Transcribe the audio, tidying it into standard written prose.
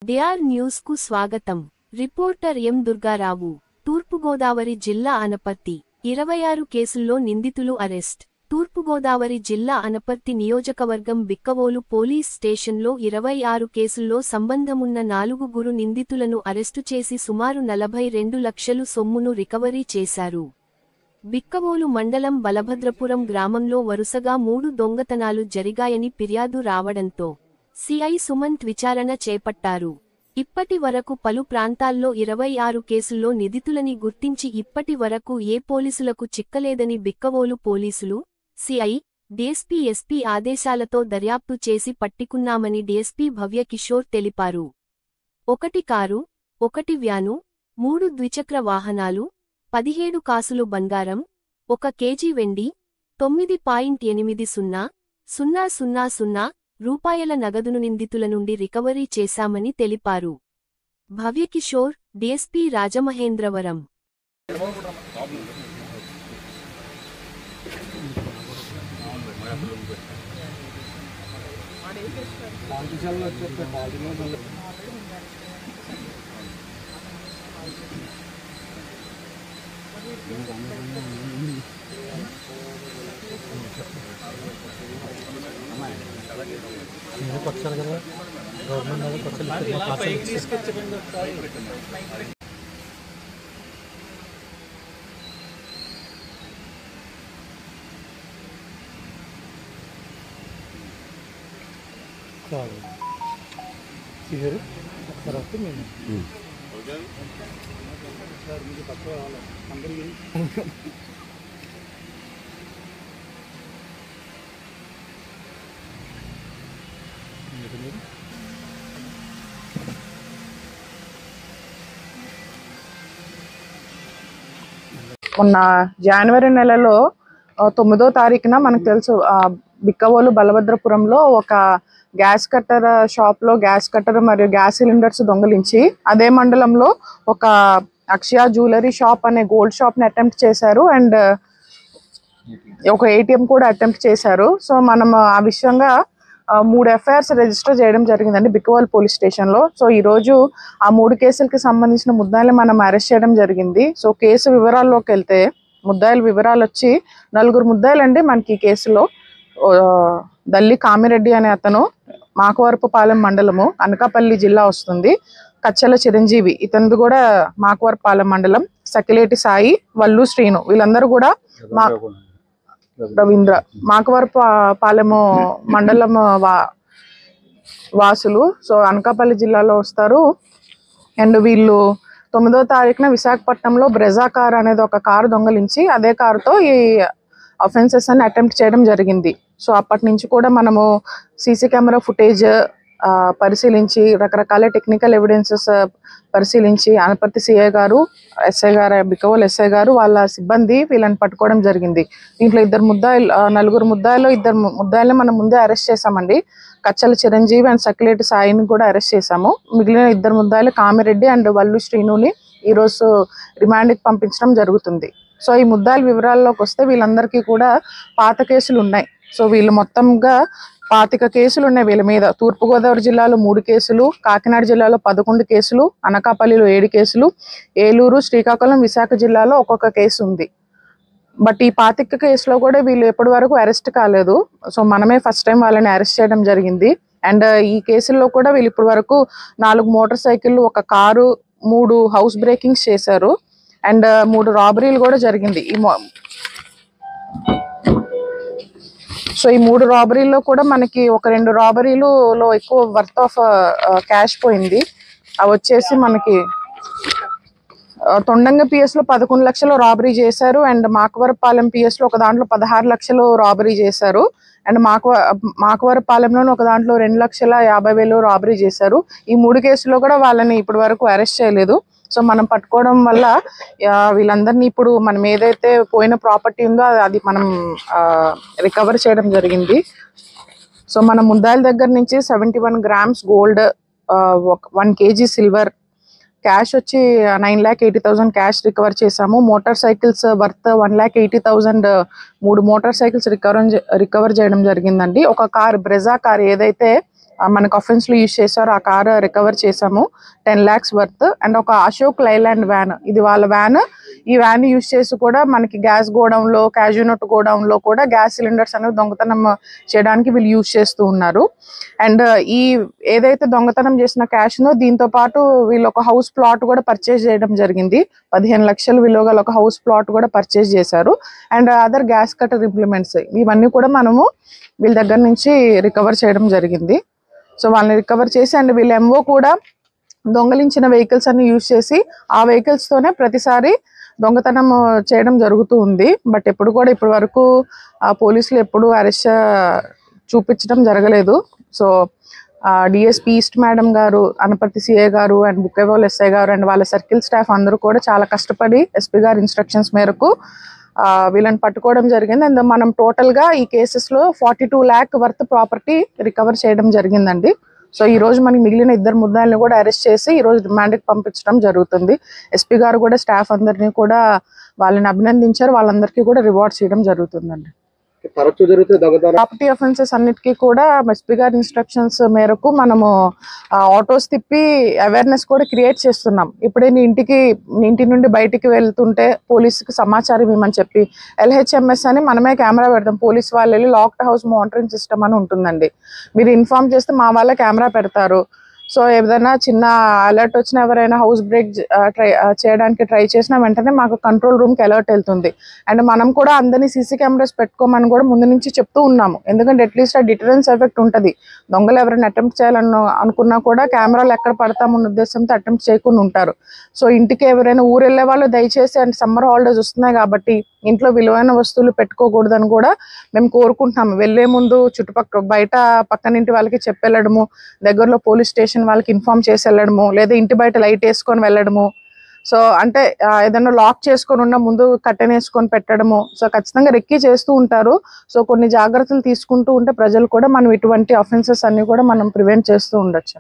DR news కు స్వాగతం. Reporter ఎం దుర్గారావు. తూర్పుగోదావరి జిల్లా అనపర్తి 26 కేసుల్లో నిందితులు అరెస్ట్. తూర్పుగోదావరి జిల్లా అనపర్తి నియోజకవర్గం బిక్కవోలు పోలీస్ స్టేషన్లో 26 కేసుల్లో సంబంధమున్న 4 నిందితులను అరెస్టు చేసి సుమారు 42 లక్షలు సొమ్మును రికవరీ చేశారు. బిక్కవోలు మండలం బలభద్రపురం గ్రామంలో వరుసగా 3 దొంగతనాలు జరిగాయని ఫిర్యాదు రావడంతో సిఐ సుమంత్ విచారణ చేపట్టారు. ఇప్పటి వరకు పలు ప్రాంతాల్లో 26 కేసుల్లో నిందితులని గుర్తించి ఇప్పటి వరకు ఏ పోలీసులకు చిక్కలేదని బిక్కవోలు పోలీసులు, సిఐ, డీఎస్పీ, ఎస్పీ ఆదేశాలతో దర్యాప్తు చేసి పట్టుకున్నామని డీఎస్పీ భవ్య కిషోర్ తెలిపారు. 1 కారు, 1 వ్యాను, 3 ద్విచక్ర వాహనాలు, 17 కాసులు బంగారం, 1 కేజీ వెండి, 9.8000 రూపాయల నగదును నిందితుల నుండి రికవరీ చేశామని తెలిపారు. భవ్యకిషోర్, డీఎస్పీ రాజమహేంద్రవరం. మొన్న జనవరి నెలలో 9వ తారీఖున మనకు తెలుసు బిక్కవోలు బలభద్రపురంలో ఒక గ్యాస్ కట్టర్ షాప్ లో గ్యాస్ కట్టర్ మరియు గ్యాస్ సిలిండర్స్ దొంగలించి అదే మండలంలో ఒక అక్షయ జ్యువెలరీ షాప్ అనే గోల్డ్ షాప్ ని అటెంప్ట్ చేశారు అండ్ ఒక ఏటీఎం కూడా అటెంప్ట్ చేశారు. సో మనం ఆ విషయంగా 3 ఎఫ్ఐఆర్స్ రిజిస్టర్ చేయడం జరిగిందండి బిక్కవోలు పోలీస్ స్టేషన్ లో. సో ఈ రోజు ఆ 3 కేసులకి సంబంధించిన ముద్దాయిల్ని మనం అరెస్ట్ చేయడం జరిగింది. సో కేసు వివరాల్లోకి వెళ్తే ముద్దాయిల వివరాలు వచ్చి 4 ముద్దాయిలండి మనకి ఈ కేసులో. దల్లి కామిరెడ్డి అనే అతను మాకవరపుపాలెం మండలము అనకాపల్లి జిల్లా వస్తుంది. కచ్చల చిరంజీవి ఇతనిది కూడా మాకవరపుపాలెం మండలం. సకిలేటి సాయి, వల్లు శ్రీను వీళ్ళందరూ కూడా రవీంద్ర మాకవరపుపాలెము మండలం వాసులు. సో అనకాపల్లి జిల్లాలో వస్తారు. అండ్ వీళ్ళు 9వ తారీఖున విశాఖపట్నంలో బ్రెజా కార్ అనేది ఒక కారు దొంగలించి అదే కారుతో ఈ అఫెన్సెస్ అని అటెంప్ట్ చేయడం జరిగింది. సో అప్పటి నుంచి కూడా మనము సీసీ కెమెరా ఫుటేజ్ పరిశీలించి రకరకాల టెక్నికల్ ఎవిడెన్సెస్ పరిశీలించి అనపర్తి సిఐ గారు, ఎస్ఐ గారు, బిక్కవోలు ఎస్ఐ గారు వాళ్ళ సిబ్బంది వీళ్ళని పట్టుకోవడం జరిగింది. దీంట్లో 4 ముద్దాయిల్లో 2 ముద్దాయిల్ని మనం ముందే అరెస్ట్ చేశామండి. కచ్చల చిరంజీవి అండ్ సకిలేటి సాయిని కూడా అరెస్ట్ చేశాము. మిగిలిన 2 ముద్దాయిలు కామిరెడ్డి అండ్ వల్లు శ్రీనుని ఈరోజు రిమాండ్కి పంపించడం జరుగుతుంది. సో ఈ ముద్దాయిల వివరాల్లోకి వస్తే వీళ్ళందరికీ కూడా పాత కేసులు ఉన్నాయి. సో వీళ్ళు మొత్తంగా 25 కేసులు ఉన్నాయి వీళ్ళ మీద. తూర్పుగోదావరి జిల్లాలో 3 కేసులు, కాకినాడ జిల్లాలో 11 కేసులు, అనకాపల్లిలో 7 కేసులు, ఏలూరు, శ్రీకాకుళం, విశాఖ జిల్లాలో ఒక్కొక్క కేసు ఉంది. బట్ ఈ 25 కేసులో కూడా వీళ్ళు ఎప్పటి వరకు అరెస్ట్ కాలేదు. సో మనమే ఫస్ట్ టైం వాళ్ళని అరెస్ట్ చేయడం జరిగింది. అండ్ ఈ కేసుల్లో కూడా వీళ్ళు ఇప్పటి వరకు 4 మోటార్ సైకిళ్ళు, 1 కారు, 3 హౌస్ బ్రేకింగ్స్ చేశారు. అండ్ 3 రాబరీలు కూడా జరిగింది. సో ఈ 3 రాబరీల్లో కూడా మనకి 1-2 రాబరీలో ఎక్కువ వర్త్ ఆఫ్ క్యాష్ పోయింది. అవి వచ్చేసి మనకి తొండంగ పిఎస్ లో 11 లక్షలు రాబరీ చేశారు. అండ్ మాకవరపాలెం పిఎస్ లో ఒక దాంట్లో 16 లక్షలు రాబరీ చేశారు. అండ్ మాకవరపాలెంలో ఒక దాంట్లో 2,50,000 రాబరీ చేశారు. ఈ 3 కేసుల్లో కూడా వాళ్ళని ఇప్పటి వరకు అరెస్ట్ చేయలేదు. సో మనం పట్టుకోవడం వల్ల వీళ్ళందరినీ ఇప్పుడు మనం ఏదైతే పోయిన ప్రాపర్టీ ఉందో అది మనం రికవర్ చేయడం జరిగింది. సో మన ముద్దాయిల దగ్గర నుంచి 71 grams gold, 1 KG silver, cash వచ్చి 9,80,000 క్యాష్ రికవర్ చేసాము. Motor cycles worth 1,80,000 3 motor cycles recover చేయడం జరిగిందండి. ఒక కార్ బ్రెజా కార్ ఏదైతే మనకు అఫెన్స్లో యూజ్ చేశారు ఆ కారు రికవర్ చేసాము 10 lakhs వర్త్. అండ్ ఒక అశోక్ లైలాండ్ వ్యాన్, ఇది వాళ్ళ వ్యాన్. ఈ వ్యాన్ యూజ్ చేసి కూడా మనకి గ్యాస్ గోడౌన్లో, క్యాజునట్ గోడౌన్లో కూడా గ్యాస్ సిలిండర్స్ అనేవి దొంగతనం చేయడానికి వీళ్ళు యూజ్ చేస్తూ ఉన్నారు. అండ్ ఈ ఏదైతే దొంగతనం చేసిన క్యాష్ను దీంతో పాటు వీళ్ళు ఒక హౌస్ ప్లాట్ కూడా పర్చేజ్ చేయడం జరిగింది. 15 లక్షలు విలువ గల ఒక హౌస్ ప్లాట్ కూడా పర్చేజ్ చేశారు. And other gas cutter implements ఇవన్నీ కూడా మనము వీళ్ళ దగ్గర నుంచి రికవర్ చేయడం జరిగింది. సో వాళ్ళని రికవర్ చేసి అండ్ వీళ్ళ ఎంఓ కూడా దొంగలించిన వెహికల్స్ అన్ని యూజ్ చేసి ఆ వెహికల్స్తోనే ప్రతిసారి దొంగతనం చేయడం జరుగుతూ ఉంది. బట్ ఎప్పుడు కూడా ఇప్పటి వరకు పోలీసులు ఎప్పుడు అరెస్ట్ చూపించడం జరగలేదు. సో డిఎస్పీ ఈస్ట్ మేడం గారు, అనపర్తి సిఐ గారు అండ్ బుక్కేవాల్ ఎస్ఐ గారు అండ్ వాళ్ళ సర్కిల్ స్టాఫ్ అందరూ కూడా చాలా కష్టపడి ఎస్పీ గారి ఇన్స్ట్రక్షన్స్ మేరకు వీళ్ళని పట్టుకోవడం జరిగింది. అండ్ మనం టోటల్గా ఈ కేసెస్లో 42 lakh వర్త్ ప్రాపర్టీ రికవర్ చేయడం జరిగిందండి. సో ఈ రోజు మనకి మిగిలిన 2 ముద్దాయిల్ని కూడా అరెస్ట్ చేసి ఈ రోజు రిమాండ్కి పంపించడం జరుగుతుంది. ఎస్పీ గారు కూడా స్టాఫ్ అందరినీ కూడా వాళ్ళని అభినందించారు. వాళ్ళందరికీ కూడా రివార్డ్స్ చేయడం జరుగుతుందండి. ప్రాపర్టీ అఫెన్సెస్ అన్నిటికీ కూడా ఎస్పీ గారి ఇన్స్ట్రక్షన్స్ మేరకు మనము ఆటోస్ తిప్పి అవేర్నెస్ కూడా క్రియేట్ చేస్తున్నాం. ఇప్పుడే ఇంటి నుండి బయటికి వెళ్తుంటే పోలీసుకి సమాచారం ఇవ్వమని చెప్పి LHMS అని మనమే కెమెరా పెడతాం. పోలీస్ వాళ్ళు వెళ్ళి లాక్డ్ హౌస్ మానిటరింగ్ సిస్టమ్ అని ఉంటుందండి. మీరు ఇన్ఫార్మ్ చేస్తే మా వాళ్ళ కెమెరా పెడతారు. సో ఏదైనా చిన్న అలర్ట్ వచ్చినా, ఎవరైనా హౌస్ బ్రేక్ చేయడానికి ట్రై చేసినా వెంటనే మాకు కంట్రోల్ రూమ్కి అలర్ట్ వెళ్తుంది. అండ్ మనం కూడా అందరినీ సీసీ కెమెరాస్ పెట్టుకోమని కూడా ముందు నుంచి చెప్తూ ఉన్నాము. ఎందుకంటే అట్లీస్ట్ ఆ డిటరెన్స్ ఎఫెక్ట్ ఉంటుంది. దొంగలు ఎవరైనా అటెంప్ట్ చేయాలని అనుకున్నా కూడా కెమెరాలు ఎక్కడ పడతామన్న ఉద్దేశంతో అటెంప్ట్ చేయకుండా ఉంటారు. సో ఇంటికి ఎవరైనా ఊరు వెళ్ళే వాళ్ళు దయచేసి అండ్ సమ్మర్ హాలిడేస్ వస్తున్నాయి కాబట్టి ఇంట్లో విలువైన వస్తువులు పెట్టుకోకూడదని కూడా మేము కోరుకుంటున్నాము. వెళ్లే ముందు చుట్టుపక్కల బయట పక్కనింటి వాళ్ళకి చెప్పి వెళ్ళడము, దగ్గరలో పోలీస్ స్టేషన్ వాళ్ళకి ఇన్ఫార్మ్ చేసి వెళ్ళడము, లేదా ఇంటి బయట లైట్ వేసుకొని వెళ్ళడము. సో అంటే ఏదైనా లాక్ చేసుకొని ఉన్న ముందు కట్టెన్ వేసుకొని పెట్టడము. సో ఖచ్చితంగా రెక్కీ చేస్తూ ఉంటారు. సో కొన్ని జాగ్రత్తలు తీసుకుంటూ ఉంటే ప్రజలు కూడా మనం ఇటువంటి అఫెన్సెస్ అన్ని కూడా మనం ప్రివెంట్ చేస్తూ ఉండొచ్చు.